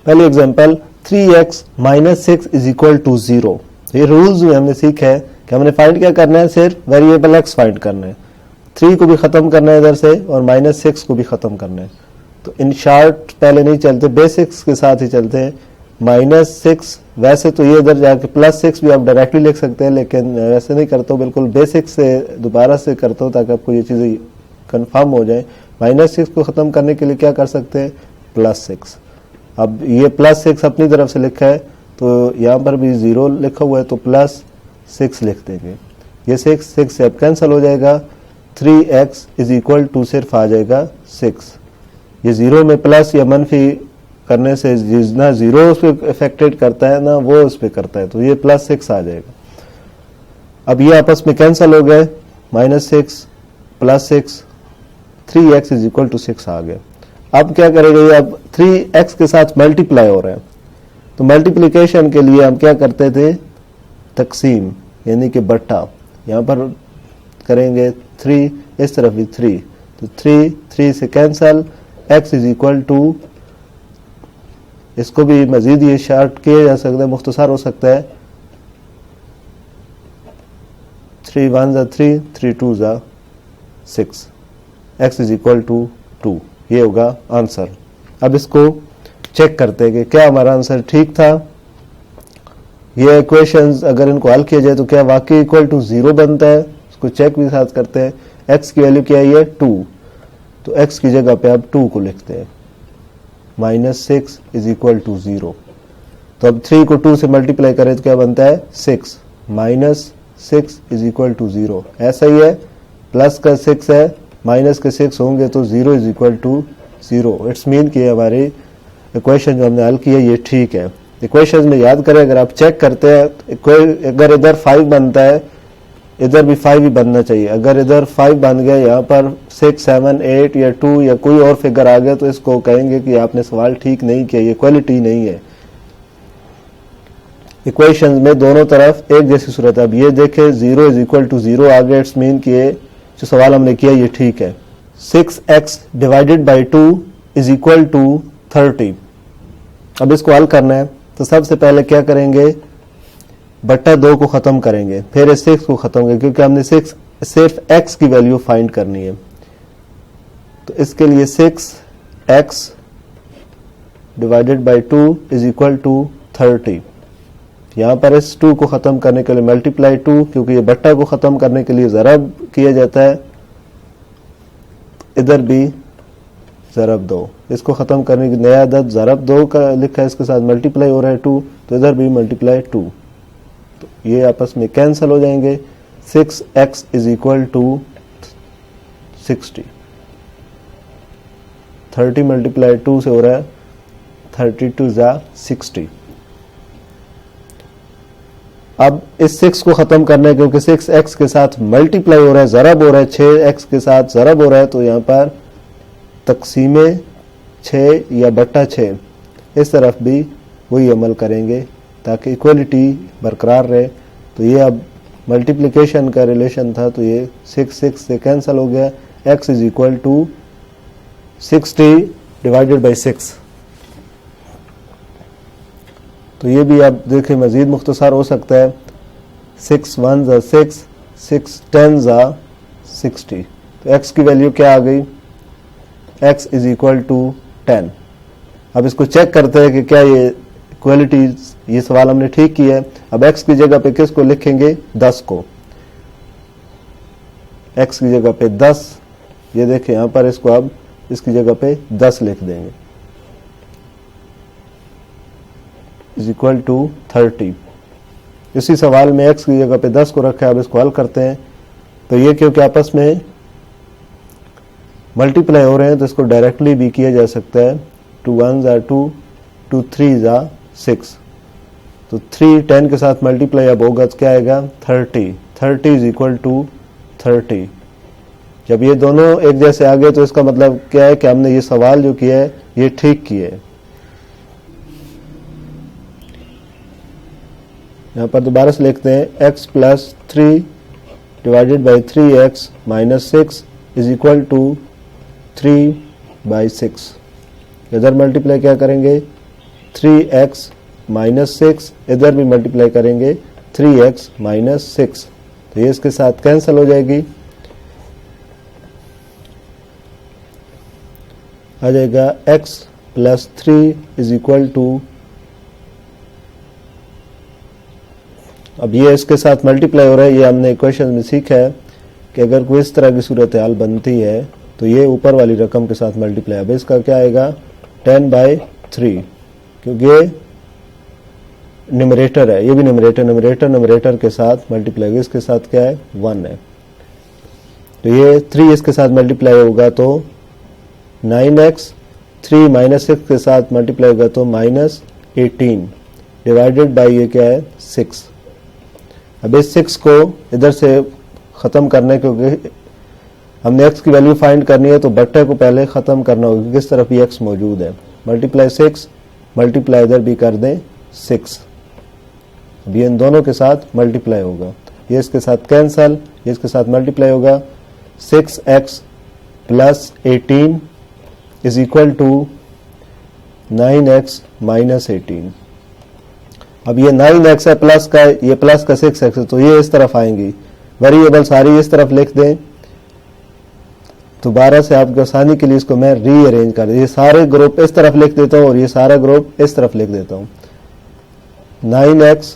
पहली example 3x minus 6 is equal to 0। ये rules में हमने सीखा है कि हमने फाइंड क्या करना है, सिर्फ वेरिएबल x फाइंड करना है, 3 को भी खत्म करना है इधर से और माइनस 6 को भी खत्म करना है। तो इन शॉर्ट पहले नहीं चलते, बेसिक्स के साथ ही चलते हैं। माइनस 6 वैसे तो ये इधर जाके प्लस 6 भी आप डायरेक्टली लिख सकते हैं, लेकिन वैसे नहीं करता हूँ, बिल्कुल बेसिक्स से दोबारा से करता हूँ ताकि आपको ये चीज़ें कंफर्म हो जाए। माइनस 6 को ख़त्म करने के लिए क्या कर सकते हैं, प्लस 6। अब ये प्लस 6 अपनी तरफ से लिखा है तो यहाँ पर भी 0 लिखा हुआ है तो प्लस 6 लिख देंगे। ये 6 से अब कैंसिल हो जाएगा, 3x इज इक्वल टू सिर्फ आ जाएगा 6। ये 0 में प्लस या मनफी करने से ना 0 उस पर इफेक्टेड करता है ना वो उस पर करता है, तो ये प्लस 6 आ जाएगा। अब ये आपस में कैंसिल हो गए, minus 6 plus 6, 3x is equal to 6 आ गया। अब क्या करेंगे, अब 3x के साथ मल्टीप्लाई हो रहा है तो मल्टीप्लिकेशन के लिए हम क्या करते थे, तकसीम यानी कि बट्टा। यहाँ पर करेंगे 3, इस तरफ भी 3, तो 3 से cancel, x is equal to, इसको भी मजीद ये शार्ट किया जा सकता है, मुख्तसर हो सकता है, 3 1 ज़ा 3, 3 2 ज़ा 6, x इज इक्वल टू 2। ये होगा आंसर। अब इसको चेक करते हैं कि क्या हमारा आंसर ठीक था। ये इक्वेशंस अगर इनको हल किया जाए तो क्या वाकई इक्वल टू 0 बनता है, इसको चेक भी साथ करते हैं। x की वैल्यू क्या है, 2, तो x की जगह पे आप 2 को लिखते हैं, माइनस 6 इज इक्वल टू 0। तो अब 3 को 2 से मल्टीप्लाई करें तो क्या बनता है, 6, माइनस 6 इज इक्वल टू 0। ऐसा ही है, प्लस का 6 है, माइनस के 6 होंगे तो 0 is equal to 0। It's mean कि हमारी इक्वेशन जो हमने हल की है ये ठीक है। इक्वेशन में याद करें, अगर आप चेक करते हैं, अगर इधर 5 बनता है इधर भी 5 ही बनना चाहिए। अगर इधर 5 बन गया, यहाँ पर 6 7 8 या 2 या कोई और फिगर आ गया तो इसको कहेंगे कि आपने सवाल ठीक नहीं किया, ये क्वालिटी नहीं है। इक्वेशन में दोनों तरफ एक जैसी सूरत है। अब ये देखें 0 इज इक्वल टू 0 आ गया, इट्स मीन कि ये जो सवाल हमने किया ये ठीक है। 6x divided by 2 is equal to 30। अब इसको हल करना है तो सबसे पहले क्या करेंगे, बट्टा 2 को खत्म करेंगे, फिर इस 6 को खत्म करेंगे, क्योंकि हमने सिर्फ x की वैल्यू फाइंड करनी है। तो इसके लिए 6x divided by 2 is equal to 30। यहाँ पर इस 2 को खत्म करने के लिए मल्टीप्लाई 2, क्योंकि ये बट्टा को खत्म करने के लिए ज़रब किया जाता है, इधर भी ज़रब 2, इसको खत्म करने की नया अदद ज़रब 2 का लिखा है, इसके साथ मल्टीप्लाई हो रहा है 2, तो इधर भी मल्टीप्लाई 2, तो ये आपस में कैंसिल हो जाएंगे। 6x is equal to 60, 30 multiply 2 से हो रहा है 32 ज़ा 60। अब इस 6 को खत्म करना है, क्योंकि 6x के साथ मल्टीप्लाई हो रहा है, ज़रब हो रहा है, 6x के साथ ज़रब हो रहा है, तो यहाँ पर तकसीमे 6 या बट्टा 6, इस तरफ भी वही अमल करेंगे ताकि इक्वलिटी बरकरार रहे। तो ये अब मल्टीप्लिकेशन का रिलेशन था, तो ये 6 से कैंसिल हो गया, x is equal to 60 divided by 6। तो ये भी आप देखें मजीद मुख्तसर हो सकता है, 6 1 ज़ा 6, 6 10 ज़ा 60। तो x की वैल्यू क्या आ गई, x इज इक्वल टू 10। अब इसको चेक करते हैं कि क्या ये इक्वलिटी, ये सवाल हमने ठीक किया है। अब x की जगह पे किसको लिखेंगे, 10 को, x की जगह पे 10, ये देखें यहाँ पर इसको अब इसकी जगह पे 10 लिख देंगे, इज इक्वल टू 30। इसी सवाल में x की जगह पे 10 को रखा है। अब इसको हल करते हैं, तो ये क्योंकि आपस में मल्टीप्लाई हो रहे हैं तो इसको डायरेक्टली भी किया जा सकता है, 2 1 ज़ा 2, 2 3 ज़ा 6, तो 3 10 के साथ मल्टीप्लाई अब होगा तो क्या आएगा, 30, 30 इज इक्वल टू 30। जब ये दोनों एक जैसे आ गए तो इसका मतलब क्या है कि हमने ये सवाल जो किया है ये ठीक किया है। यहाँ पर दोबारा से लिखते हैं, x plus 3 divided by 3x minus 6 is equal to 3 by 6। इधर मल्टीप्लाई क्या करेंगे, 3x माइनस 6, इधर भी मल्टीप्लाई करेंगे 3x माइनस 6, तो ये इसके साथ कैंसिल हो जाएगी, आ जाएगा x plus 3 is equal to, अब ये इसके साथ मल्टीप्लाई हो रहा है। ये हमने इक्वेशन में सीखा है कि अगर कोई इस तरह की सूरत हाल बनती है तो ये ऊपर वाली रकम के साथ मल्टीप्लाई, अब इसका क्या आएगा 10/3, क्योंकि ये न्यूमरेटर है, ये भी न्यूमरेटर के साथ मल्टीप्लाई, इसके साथ क्या है 1 है, तो ये 3 इसके साथ मल्टीप्लाई होगा तो 9x, 3 माइनस 6 के साथ मल्टीप्लाई होगा तो माइनस 18 डिवाइडेड बाई ये क्या है 6। अब इस 6 को इधर से ख़त्म करना है, क्योंकि हमने x की वैल्यू फाइंड करनी है तो बट्टे को पहले ख़त्म करना होगा, किस तरफ ही x मौजूद है, मल्टीप्लाई 6, मल्टीप्लाई इधर भी कर दें 6, अब ये इन दोनों के साथ मल्टीप्लाई होगा, ये इसके साथ कैंसल, ये इसके साथ मल्टीप्लाई होगा, 6x plus 18 is equal to 9x minus 18। अब ये 9x है प्लस का, ये प्लस का 6x है, तो ये इस तरफ आएंगी, वेरिएबल सारी इस तरफ लिख दें, दोबारा से आपकी आसानी के लिए इसको मैं रीअरेंज कर, ये सारे ग्रुप इस तरफ लिख देता हूँ और ये सारा ग्रुप इस तरफ लिख देता हूँ। 9x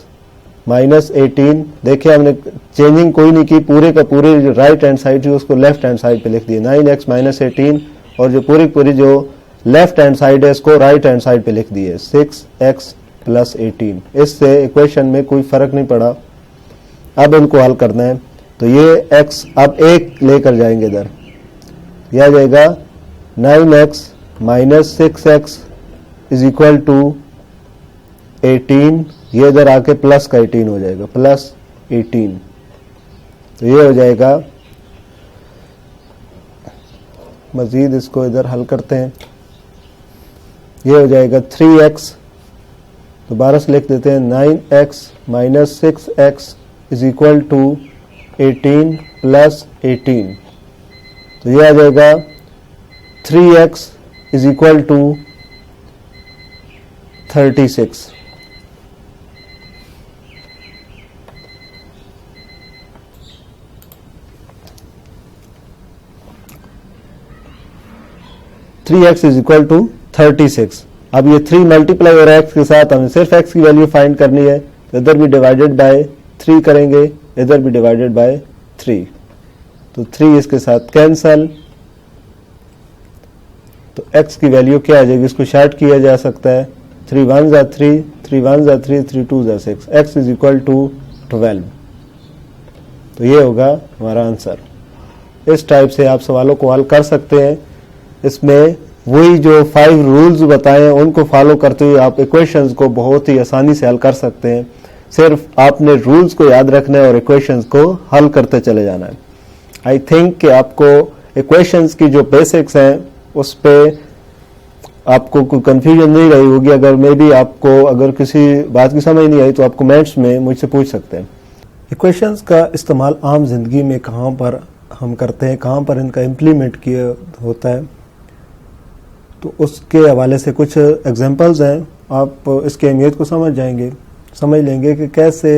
माइनस 18, देखिए हमने चेंजिंग कोई नहीं की, पूरे का पूरे जो राइट हैंड साइड थी उसको लेफ्ट हैंड साइड पे लिख दिए, 9x माइनस 18, और जो पूरी जो लेफ्ट हैंड साइड है इसको राइट हैंड साइड पे लिख दिए 6x प्लस 18। इससे इक्वेशन में कोई फर्क नहीं पड़ा। अब इनको हल करना है, तो ये x अब एक लेकर जाएंगे इधर, यह आ जाएगा 9x minus 6x is equal to 18, ये इधर आके प्लस का 18 हो जाएगा, प्लस 18, तो ये हो जाएगा, मजीद इसको इधर हल करते हैं, ये हो जाएगा 3x, दोबारा से लिख देते हैं 9x minus 6x is equal to 18 plus 18, तो ये आ जाएगा 3x is equal to 36। Three X is equal to 36। अब ये 3 मल्टीप्लाई हो रहा है x के साथ, हमें सिर्फ x की वैल्यू फाइंड करनी है, तो इधर भी डिवाइडेड बाय 3 करेंगे, इधर भी डिवाइडेड बाय 3, तो 3 इसके साथ कैंसल, तो x की वैल्यू क्या आ जाएगी, इसको शॉर्ट किया जा सकता है, 3 1 जा 3, 3 1 जा 3, 3 2 जा 6, x इज इक्वल टू 12, तो ये होगा हमारा आंसर। इस टाइप से आप सवालों को हल कर सकते हैं। इसमें वही जो 5 रूल्स बताए उनको फॉलो करते हुए आप इक्वेशंस को बहुत ही आसानी से हल कर सकते हैं। सिर्फ आपने रूल्स को याद रखना है और इक्वेशंस को हल करते चले जाना है। आई थिंक कि आपको इक्वेशंस की जो बेसिक्स हैं उस पे आपको कोई कंफ्यूजन नहीं रही होगी। अगर मे बी आपको अगर किसी बात की समझ नहीं आई तो आप कमेंट्स में मुझसे पूछ सकते हैं। इक्वेशंस का इस्तेमाल आम जिंदगी में कहाँ पर हम करते हैं, कहाँ पर इनका इम्प्लीमेंट किया होता है, तो उसके हवाले से कुछ एग्जांपल्स हैं। आप इसकी अहमियत को समझ लेंगे कि कैसे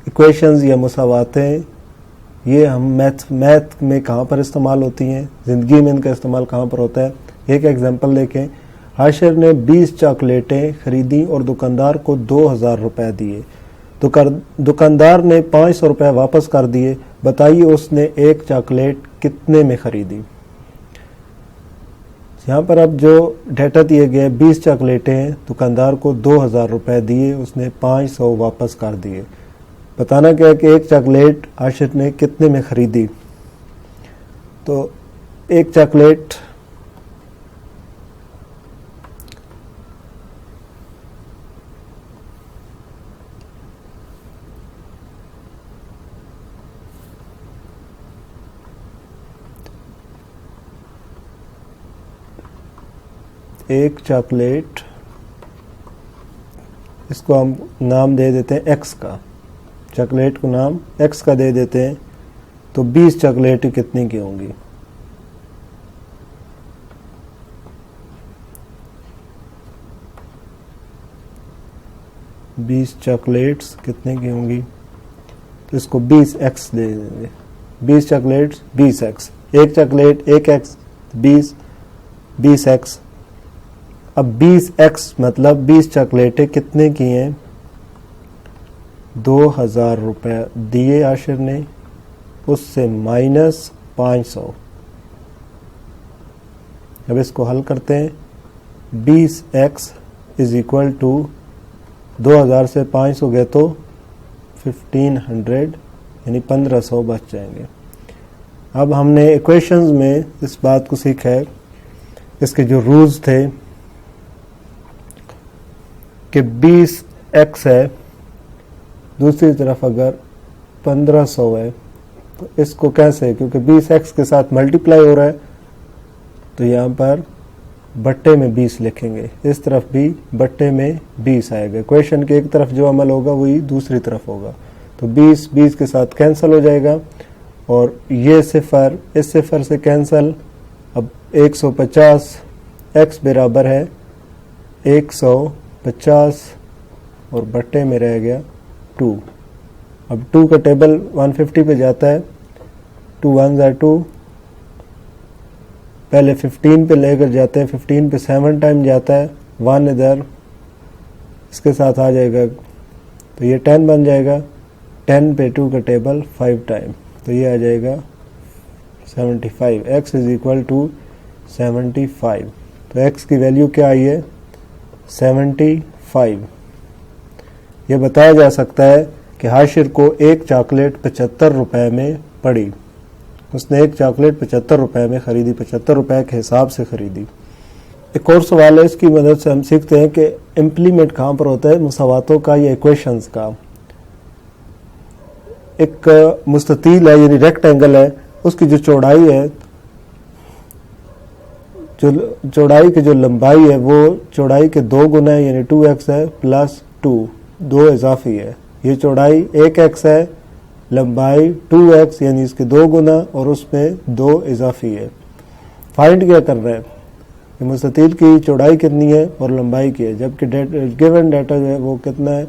इक्वेशंस या मुसावातें ये हम मैथ में कहाँ पर इस्तेमाल होती हैं, ज़िंदगी में इनका इस्तेमाल कहाँ पर होता है। एक एग्जांपल देखें, हाशिर ने 20 चॉकलेटें खरीदी और दुकानदार को 2000 रुपये दिए। दुकानदार ने 500 रुपये वापस कर दिए। बताइए उसने एक चॉकलेट कितने में खरीदी। यहाँ पर अब जो डेटा दिए गए 20 चॉकलेटें, दुकानदार को 2000 रुपये दिए, उसने 500 वापस कर दिए। बताना क्या है कि एक चॉकलेट आशिर ने कितने में खरीदी। तो एक चॉकलेट इसको हम नाम दे देते हैं एक्स का, चॉकलेट को नाम एक्स का दे देते हैं। तो 20 चॉकलेट कितनी की होंगी। 20 चॉकलेट्स कितने की होंगी, तो इसको 20x दे देंगे। 20 चॉकलेट्स 20x, एक चॉकलेट 1x, 20x। अब 20x मतलब 20 चॉकलेटें कितने की हैं, 2000 रुपये दिए आशिर ने, उससे माइनस 500। अब इसको हल करते हैं। 20x इज इक्वल टू 2000 से 500 गए तो 1500 यानी 1500 बच जाएंगे। अब हमने इक्वेशंस में इस बात को सीखा है, इसके जो रूल्स थे कि 20x है, दूसरी तरफ अगर 1500 है तो इसको कैसे, क्योंकि 20x के साथ मल्टीप्लाई हो रहा है तो यहाँ पर बट्टे में 20 लिखेंगे, इस तरफ भी बट्टे में 20 आएगा। इक्वेशन के एक तरफ जो अमल होगा वही दूसरी तरफ होगा, तो 20 के साथ कैंसिल हो जाएगा और ये सिफर इस सिफर से कैंसिल। अब 150 x बराबर है 150 और बट्टे में रह गया 2। अब 2 का टेबल 150 पे जाता है, 2 1 are 2, पहले 15 पे लेकर जाते हैं, 15 पे 7 टाइम जाता है, 1 इधर इसके साथ आ जाएगा तो ये 10 बन जाएगा। 10 पे 2 का टेबल 5 टाइम, तो ये आ जाएगा 75। x इज इक्वल टू 75, तो x की वैल्यू क्या आई है 75। ये बताया जा सकता है कि हाशिर को एक चॉकलेट 75 रुपए में पड़ी, उसने एक चॉकलेट 75 रुपए में खरीदी, 75 रुपए के हिसाब से खरीदी। एक और सवाल है, इसकी मदद से हम सीखते हैं कि इम्प्लीमेंट कहाँ पर होता है, मुसावातों का या इक्वेशंस का। एक मुस्ततील है यानी रेक्टेंगल है, उसकी जो चौड़ाई है, जो चौड़ाई की जो लंबाई है वो चौड़ाई के 2 गुना है यानी 2x है प्लस 2 इजाफी है। ये चौड़ाई 1x है, लंबाई 2x यानी इसके 2 गुना और उसमें 2 इजाफी है। फाइंड क्या कर रहे हैं कि मुस्ततील की चौड़ाई कितनी है और लंबाई की है, जबकि गिवन डाटा जो है वो कितना है,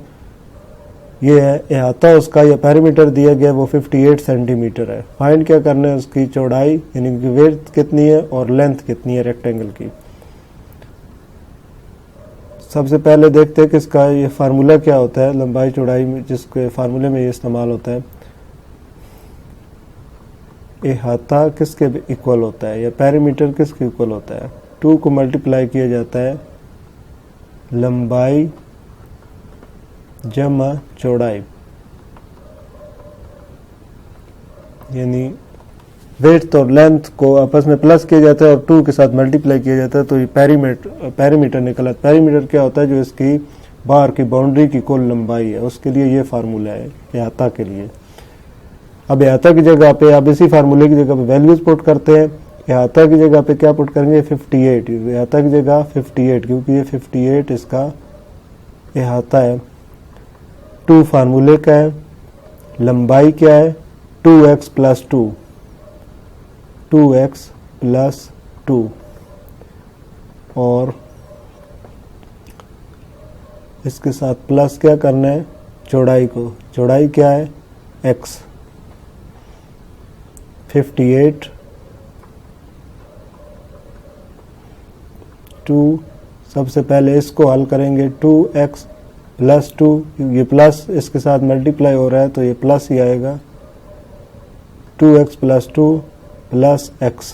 ये है अहाता उसका या पैरामीटर दिया गया वो 58 सेंटीमीटर है। फाइंड क्या करना है, उसकी चौड़ाई यानी कि विड्थ कितनी है और लेंथ कितनी है रेक्टेंगल की। सबसे पहले देखते हैं कि इसका ये फार्मूला क्या होता है लंबाई चौड़ाई में, जिसके फार्मूले में ये इस्तेमाल होता है। अहाता किसके इक्वल होता है या पैरामीटर किसके इक्वल होता है, 2 को मल्टीप्लाई किया जाता है लंबाई जमा चौड़ाई, यानी विड्थ और लेंथ को आपस में प्लस किया जाता है और 2 के साथ मल्टीप्लाई किया जाता है, तो ये पैरामीटर निकला। पैरामीटर क्या होता है, जो इसकी बार की बाउंड्री की कुल लंबाई है, उसके लिए ये फार्मूला है अहाता के लिए। अब अहाता की जगह पे आप इसी फार्मूले की जगह पे वैल्यूज पुट करते हैं। अहाता की जगह पे क्या पुट करेंगे 58, अहाता की जगह 58 क्योंकि ये 58 इसका अहाता है। 2 फार्मूले का है, लंबाई क्या है 2x प्लस 2, 2x प्लस 2 और इसके साथ प्लस क्या करना है चौड़ाई को, चौड़ाई क्या है x। 58 2, सबसे पहले इसको हल करेंगे 2x प्लस 2, ये प्लस इसके साथ मल्टीप्लाई हो रहा है तो ये प्लस ही आएगा, 2x प्लस 2 प्लस x।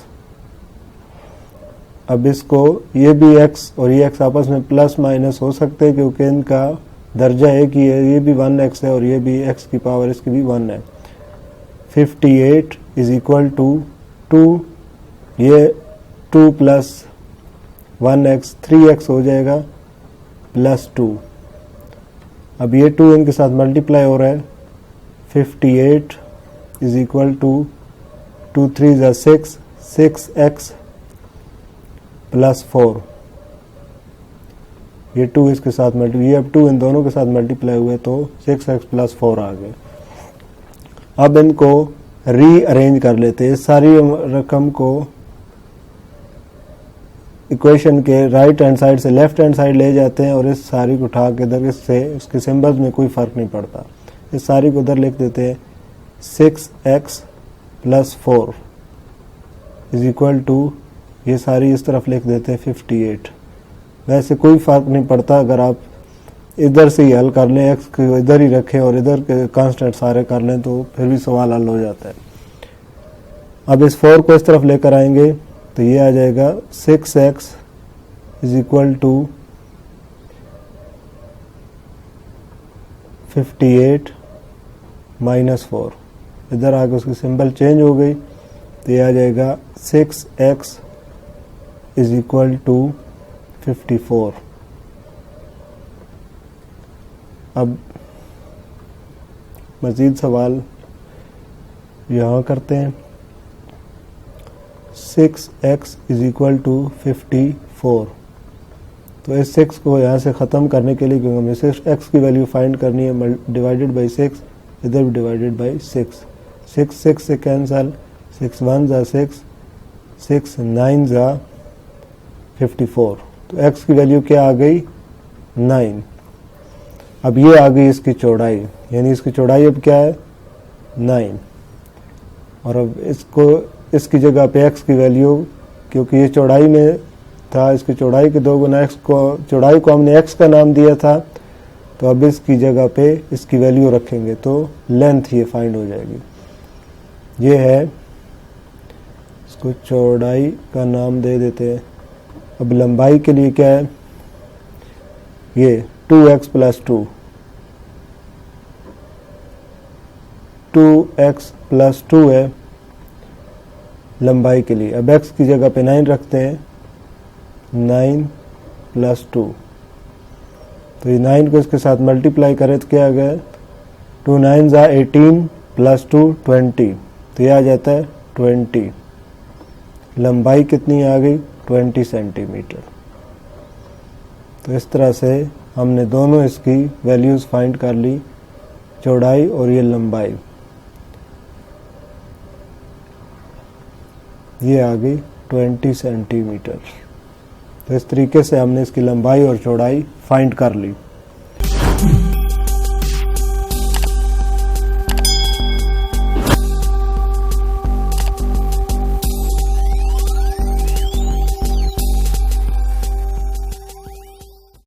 अब इसको ये भी x और ये x आपस में प्लस माइनस हो सकते हैं क्योंकि इनका दर्जा एक ही है, ये भी 1x है और ये भी x की पावर इसकी भी 1 है। 58 इज इक्वल टू 2, ये 2 प्लस 1x 3x हो जाएगा प्लस 2। अब ये 2 इनके साथ मल्टीप्लाई हो रहा है, 58 इज इक्वल टू 2 3 ज़ा 6, 6x प्लस 4। ये 2 इसके साथ ये अब 2 इन दोनों के साथ मल्टीप्लाई हुए तो 6x प्लस 4 आ गए। अब इनको रीअरेंज कर लेते हैं, इस सारी रकम को इक्वेशन के राइट हैंड साइड से लेफ्ट हैंड साइड ले जाते हैं और इस सारी को उठा के इधर, इससे उसके सिंबल्स में कोई फर्क नहीं पड़ता, इस सारी को उधर लिख देते हैं 6x + 4 इज इक्वल टू, ये सारी इस तरफ लिख देते हैं 58। वैसे कोई फर्क नहीं पड़ता अगर आप इधर से ही हल कर लें, x को इधर ही रखें और इधर के कांस्टेंट सारे कर लें तो फिर भी सवाल हल हो जाता है। अब इस 4 को इस तरफ लेकर आएंगे तो ये आ जाएगा 6x इज इक्वल टू 58 - 4। इधर आके उसकी सिंबल चेंज हो गई तो ये आ जाएगा 6x इज इक्वल टू 54। अब मज़ीद सवाल यहाँ करते हैं। 6x इज इक्वल टू 54, तो इस 6 को यहाँ से ख़त्म करने के लिए, क्योंकि हमें 6x की वैल्यू फाइंड करनी है, डिवाइडेड बाई 6, इधर भी डिवाइडेड बाई 6, 6 से कैंसल, 6 1 ज़ा 6, 6 9 ज़ा 54, तो x की वैल्यू क्या आ गई 9। अब ये आ गई इसकी चौड़ाई, यानी इसकी चौड़ाई अब क्या है 9, और अब इसको इसकी जगह पे x की वैल्यू, क्योंकि ये चौड़ाई में था, इसकी चौड़ाई के 2 गुना x को, चौड़ाई को हमने x का नाम दिया था, तो अब इसकी जगह पे इसकी वैल्यू रखेंगे तो लेंथ ये फाइंड हो जाएगी। ये है, इसको चौड़ाई का नाम दे देते हैं। अब लंबाई के लिए क्या है, ये 2x + 2, 2x + 2 है लंबाई के लिए। अब x की जगह पे 9 रखते हैं, 9 + 2, तो ये 9 को इसके साथ मल्टीप्लाई करें तो क्या आ गया, 2 9 ज़ा 18 + 2 20, तो ये आ जाता है 20। लंबाई कितनी आ गई 20 सेंटीमीटर। तो इस तरह से हमने दोनों इसकी वैल्यूज़ फाइंड कर ली, चौड़ाई और ये लंबाई, ये आ गई 20 सेंटीमीटर। तो इस तरीके से हमने इसकी लंबाई और चौड़ाई फाइंड कर ली।